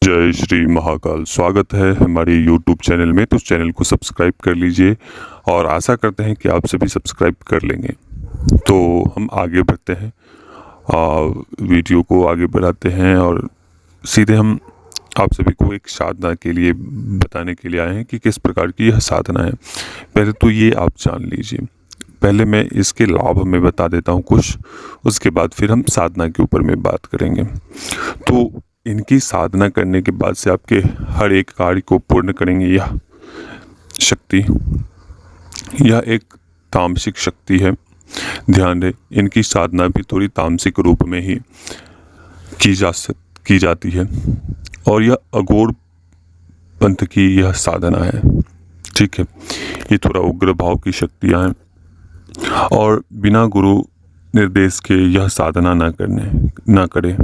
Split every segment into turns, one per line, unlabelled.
जय श्री महाकाल। स्वागत है हमारे YouTube चैनल में। तो उस चैनल को सब्सक्राइब कर लीजिए और आशा करते हैं कि आप सभी सब्सक्राइब कर लेंगे। तो हम आगे बढ़ते हैं, वीडियो को आगे बढ़ाते हैं और सीधे हम आप सभी को एक साधना के लिए बताने के लिए आए हैं कि किस प्रकार की यह साधना है। पहले तो ये आप जान लीजिए। पहले मैं इसके लाभ में बता देता हूँ कुछ, उसके बाद फिर हम साधना के ऊपर में बात करेंगे। तो इनकी साधना करने के बाद से आपके हर एक कार्य को पूर्ण करेंगे यह शक्ति। यह एक तामसिक शक्ति है, ध्यान रहे। इनकी साधना भी थोड़ी तामसिक रूप में ही की जाती है और यह अघोर पंथ की यह साधना है। ठीक है, ये थोड़ा उग्र भाव की शक्तियाँ हैं और बिना गुरु निर्देश के यह साधना ना करें।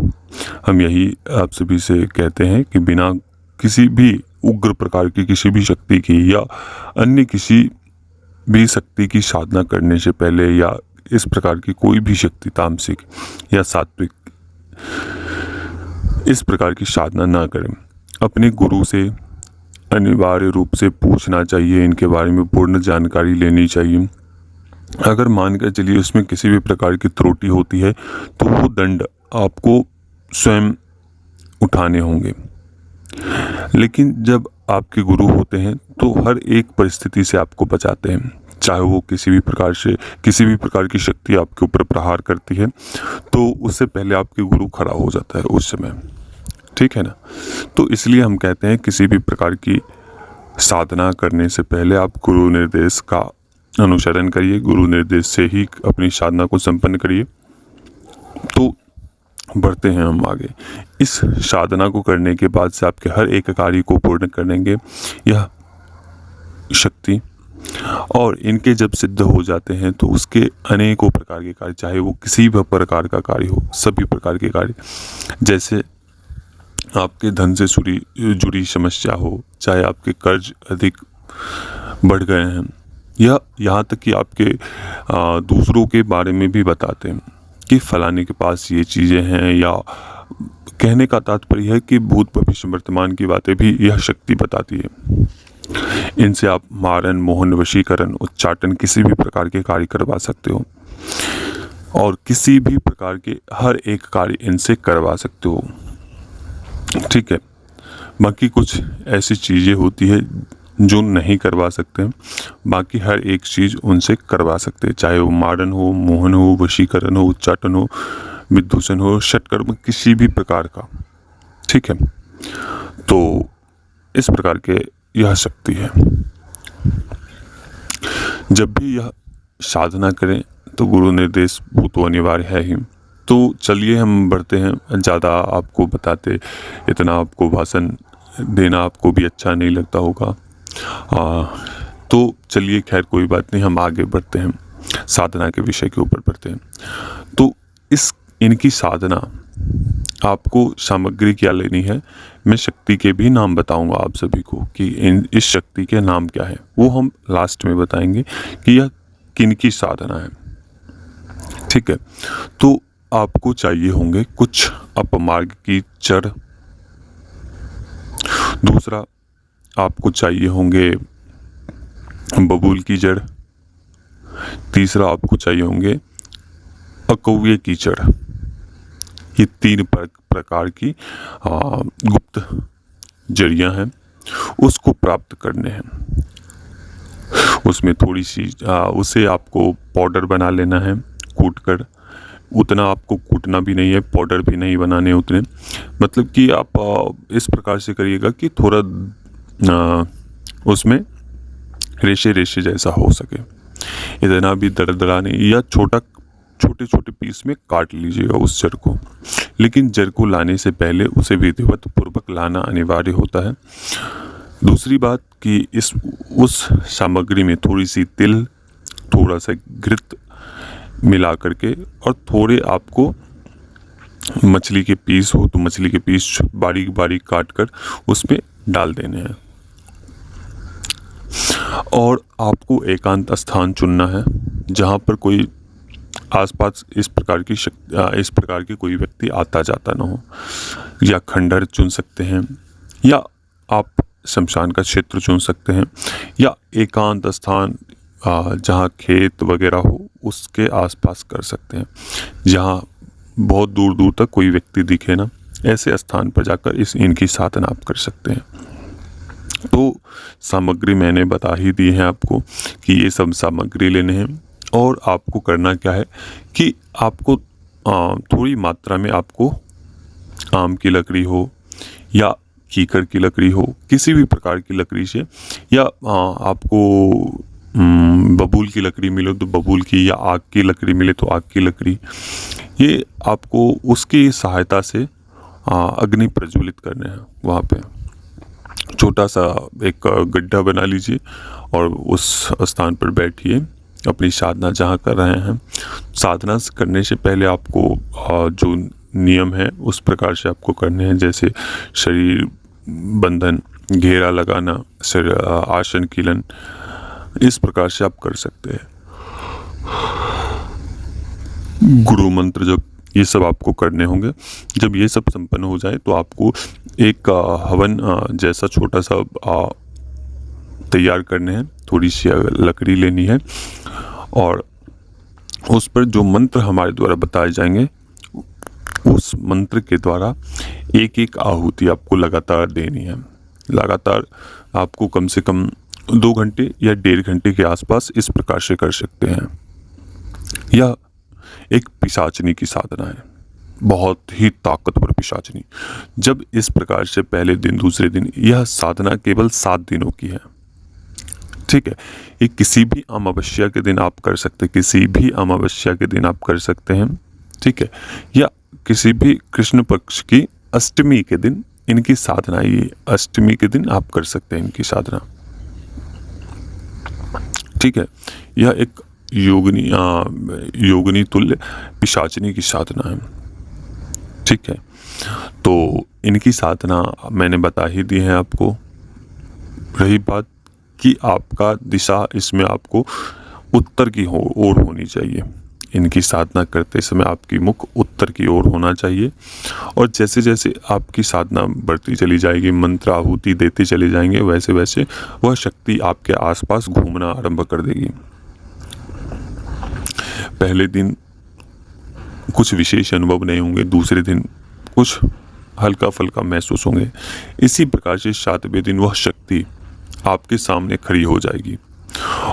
हम यही आप सभी से कहते हैं कि बिना किसी भी उग्र प्रकार की किसी भी शक्ति की या अन्य किसी भी शक्ति की साधना करने से पहले या इस प्रकार की कोई भी शक्ति तामसिक या सात्विक इस प्रकार की साधना ना करें। अपने गुरु से अनिवार्य रूप से पूछना चाहिए, इनके बारे में पूर्ण जानकारी लेनी चाहिए। अगर मानकर चलिए उसमें किसी भी प्रकार की त्रुटि होती है तो वो दंड आपको स्वयं उठाने होंगे। लेकिन जब आपके गुरु होते हैं तो हर एक परिस्थिति से आपको बचाते हैं, चाहे वो किसी भी प्रकार की शक्ति आपके ऊपर प्रहार करती है तो उससे पहले आपके गुरु खड़ा हो जाता है उस समय। ठीक है ना। तो इसलिए हम कहते हैं किसी भी प्रकार की साधना करने से पहले आप गुरु निर्देश का अनुसरण करिए, गुरु निर्देश से ही अपनी साधना को संपन्न करिए। तो बढ़ते हैं हम आगे। इस साधना को करने के बाद से आपके हर एक कार्य को पूर्ण करेंगे यह शक्ति, और इनके जब सिद्ध हो जाते हैं तो उसके अनेकों प्रकार के कार्य, चाहे वो किसी भी प्रकार का कार्य हो, सभी प्रकार के कार्य, जैसे आपके धन से जुड़ी समस्या हो, चाहे आपके कर्ज अधिक बढ़ गए हैं, या यहाँ तक कि आपके दूसरों के बारे में भी बताते हैं कि फलाने के पास ये चीज़ें हैं, या कहने का तात्पर्य है कि भूत भविष्य वर्तमान की बातें भी यह शक्ति बताती है। इनसे आप मारन, मोहन, वशीकरण, उच्चाटन किसी भी प्रकार के कार्य करवा सकते हो और किसी भी प्रकार के हर एक कार्य इनसे करवा सकते हो। ठीक है। बाकी कुछ ऐसी चीज़ें होती है जो नहीं करवा सकते हैं, बाकी हर एक चीज़ उनसे करवा सकते हैं, चाहे वो मारन हो, मोहन हो, वशीकरण हो, उच्चाटन हो, विदूषण हो, षटकर्म किसी भी प्रकार का। ठीक है। तो इस प्रकार के यह शक्ति है। जब भी यह साधना करें तो गुरु निर्देश वो तो अनिवार्य है ही। तो चलिए हम बढ़ते हैं, ज़्यादा आपको बताते इतना आपको भाषण देना आपको भी अच्छा नहीं लगता होगा। तो चलिए खैर कोई बात नहीं, हम आगे बढ़ते हैं, साधना के विषय के ऊपर बढ़ते हैं। तो इनकी साधना आपको सामग्री क्या लेनी है, मैं शक्ति के भी नाम बताऊंगा आप सभी को कि इस शक्ति के नाम क्या है, वो हम लास्ट में बताएंगे कि यह किनकी साधना है। ठीक है। तो आपको चाहिए होंगे कुछ अपमार्ग की जड़, दूसरा आपको चाहिए होंगे बबूल की जड़, तीसरा आपको चाहिए होंगे अकव्य की जड़। ये 3 प्रकार की गुप्त जड़ियां हैं, उसको प्राप्त करने हैं। उसमें थोड़ी सी उसे आपको पाउडर बना लेना है कूट कर। उतना आपको कूटना भी नहीं है, पाउडर भी नहीं बनाने उतने, मतलब कि आप इस प्रकार से करिएगा कि थोड़ा उसमें रेशे रेशे जैसा हो सके, इतना भी दरदरा नहीं, या छोटे छोटे पीस में काट लीजिएगा उस जड़ को। लेकिन जड़ को लाने से पहले उसे विधिवत पूर्वक लाना अनिवार्य होता है। दूसरी बात कि उस सामग्री में थोड़ी सी तिल, थोड़ा सा घृत मिला करके, और थोड़े आपको मछली के पीस हो तो मछली के पीस बारीक बारीक काट कर उसमें डाल देने हैं। और आपको एकांत स्थान चुनना है जहाँ पर कोई आसपास इस प्रकार की कोई व्यक्ति आता जाता ना हो, या खंडहर चुन सकते हैं, या आप शमशान का क्षेत्र चुन सकते हैं, या एकांत स्थान जहाँ खेत वगैरह हो उसके आसपास कर सकते हैं, जहाँ बहुत दूर दूर तक कोई व्यक्ति दिखे ना, ऐसे स्थान पर जाकर इनकी साधना आप कर सकते हैं। तो सामग्री मैंने बता ही दी है आपको कि ये सब सामग्री लेने हैं, और आपको करना क्या है कि आपको थोड़ी मात्रा में आपको आम की लकड़ी हो या कीकर की लकड़ी हो, किसी भी प्रकार की लकड़ी से, या आपको बबूल की लकड़ी मिले तो बबूल की, या आग की लकड़ी मिले तो आग की लकड़ी, ये आपको उसकी सहायता से अग्नि प्रज्वलित करने हैं। वहाँ पे छोटा सा एक गड्ढा बना लीजिए और उस स्थान पर बैठिए, अपनी साधना जहाँ कर रहे हैं। साधना करने से पहले आपको जो नियम है उस प्रकार से आपको करने हैं, जैसे शरीर बंधन, घेरा लगाना, आसन कीलन, इस प्रकार से आप कर सकते हैं। गुरु मंत्र जब, ये सब आपको करने होंगे। जब ये सब संपन्न हो जाए तो आपको एक हवन जैसा छोटा सा तैयार करने हैं, थोड़ी सी लकड़ी लेनी है, और उस पर जो मंत्र हमारे द्वारा बताए जाएंगे उस मंत्र के द्वारा एक एक आहुति आपको लगातार देनी है। लगातार आपको कम से कम 2 घंटे या 1.5 घंटे के आसपास इस प्रकार से कर सकते हैं। यह एक पिशाचनी की साधना है, बहुत ही ताकतवर पिशाचनी। जब इस प्रकार से पहले दिन दूसरे दिन, यह साधना केवल 7 दिनों की है, ठीक है। ये किसी भी अमावस्या के दिन आप कर सकते हैं, किसी भी अमावस्या के दिन आप कर सकते हैं, ठीक है, या किसी भी कृष्ण पक्ष की अष्टमी के दिन इनकी साधना, ये अष्टमी के दिन आप कर सकते हैं इनकी साधना, ठीक है। यह एक योगिनी तुल्य पिशाचनी की साधना है, ठीक है। तो इनकी साधना मैंने बता ही दी है आपको। रही बात कि आपका दिशा इसमें आपको उत्तर की ओर होनी चाहिए। इनकी साधना करते समय आपकी मुख उत्तर की ओर होना चाहिए, और जैसे जैसे आपकी साधना बढ़ती चली जाएगी, मंत्र आहुति देते चले जाएंगे, वैसे वैसे वह शक्ति आपके आसपास घूमना आरंभ कर देगी। पहले दिन कुछ विशेष अनुभव नहीं होंगे, दूसरे दिन कुछ हल्का फुल्का महसूस होंगे। इसी प्रकार से 7वें दिन वह शक्ति आपके सामने खड़ी हो जाएगी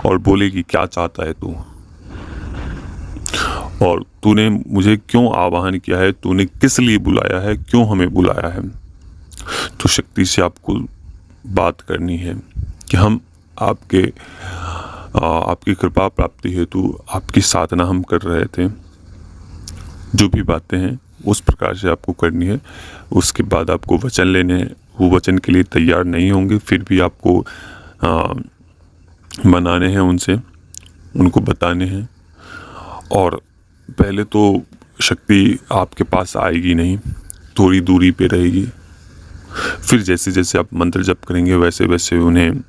और बोलेगी, क्या चाहता है तू, और तूने मुझे क्यों आवाहन किया है, तूने किस लिए बुलाया है, क्यों हमें बुलाया है। तो शक्ति से आपको बात करनी है कि हम आपकी कृपा प्राप्ति हेतु आपकी साधना हम कर रहे थे, जो भी बातें हैं उस प्रकार से आपको करनी है। उसके बाद आपको वचन लेने हैं, वो वचन के लिए तैयार नहीं होंगे, फिर भी आपको मनाने हैं उनसे, उनको बताने हैं। और पहले तो शक्ति आपके पास आएगी नहीं, थोड़ी दूरी पे रहेगी, फिर जैसे जैसे आप मंत्र जप करेंगे वैसे वैसे उन्हें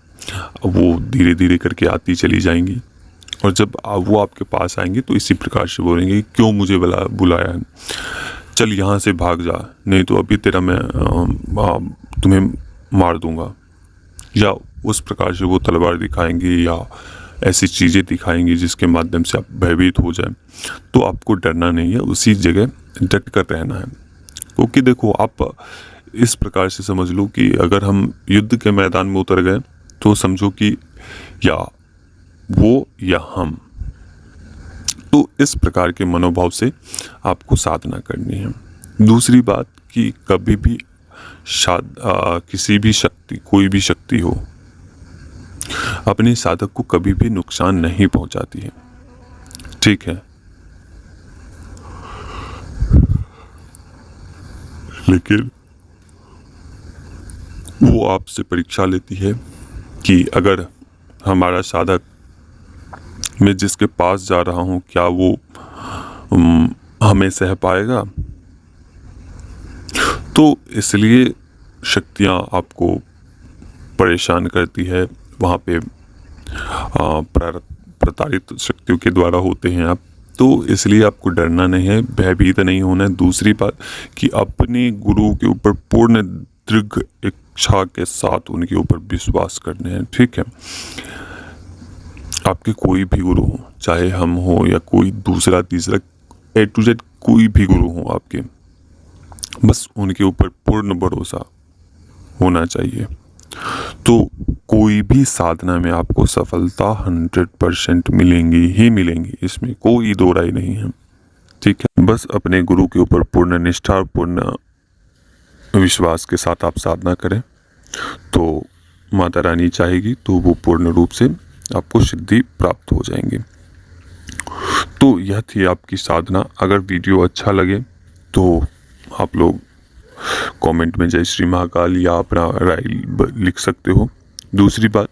वो धीरे धीरे करके आती चली जाएंगी, और जब वो आपके पास आएंगे तो इसी प्रकार से बोलेंगे, क्यों मुझे बुलाया है, चल यहाँ से भाग जा, नहीं तो अभी तेरा मैं तुम्हें मार दूंगा। या उस प्रकार से वो तलवार दिखाएंगी या ऐसी चीज़ें दिखाएंगी जिसके माध्यम से आप भयभीत हो जाए। तो आपको डरना नहीं है, उसी जगह डट कर रहना है। क्योंकि देखो, आप इस प्रकार से समझ लो कि अगर हम युद्ध के मैदान में उतर गए तो समझो कि या वो या हम। तो इस प्रकार के मनोभाव से आपको साधना करनी है। दूसरी बात कि कभी भी किसी भी शक्ति, कोई भी शक्ति हो, अपने साधक को कभी भी नुकसान नहीं पहुंचाती है, ठीक है। लेकिन वो आपसे परीक्षा लेती है कि अगर हमारा साधक, मैं जिसके पास जा रहा हूं, क्या वो हमें सह पाएगा। तो इसलिए शक्तियां आपको परेशान करती है। वहाँ पे प्रताड़ित शक्तियों के द्वारा होते हैं आप, तो इसलिए आपको डरना नहीं है, भयभीत नहीं होना है। दूसरी बात कि अपने गुरु के ऊपर पूर्ण दृढ़ एक इच्छा के साथ उनके ऊपर विश्वास करने हैं। ठीक है, आपके कोई भी गुरु हो, चाहे हम हो या कोई दूसरा तीसरा A to Z कोई भी गुरु हो आपके, बस उनके ऊपर पूर्ण भरोसा होना चाहिए। तो कोई भी साधना में आपको सफलता 100% मिलेंगी ही मिलेंगी, इसमें कोई दो राय नहीं है। ठीक है, बस अपने गुरु के ऊपर पूर्ण निष्ठा और पूर्ण विश्वास के साथ आप साधना करें तो माता रानी चाहेगी तो वो पूर्ण रूप से आपको सिद्धि प्राप्त हो जाएंगी। तो यह थी आपकी साधना। अगर वीडियो अच्छा लगे तो आप लोग कमेंट में जय श्री महाकाल या अपना राय लिख सकते हो। दूसरी बात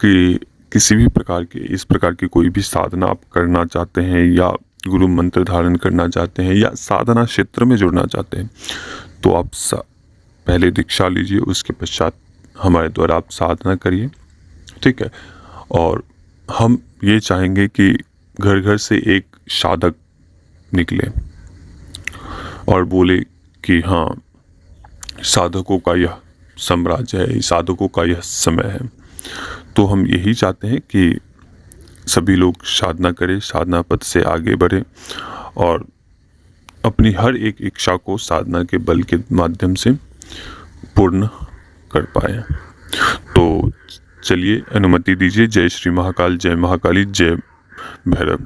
कि किसी भी प्रकार के इस प्रकार की कोई भी साधना आप करना चाहते हैं या गुरु मंत्र धारण करना चाहते हैं या साधना क्षेत्र में जुड़ना चाहते हैं तो आप पहले दीक्षा लीजिए, उसके पश्चात हमारे द्वारा आप साधना करिए। ठीक है, और हम ये चाहेंगे कि घर घर से एक साधक निकले और बोले कि हाँ, साधकों का यह साम्राज्य है, साधकों का यह समय है। तो हम यही चाहते हैं कि सभी लोग साधना करें, साधना पथ से आगे बढ़े और अपनी हर एक इच्छा को साधना के बल के माध्यम से पूर्ण कर पाए। तो चलिए अनुमति दीजिए। जय श्री महाकाल, जय महाकाली, जय भैरव।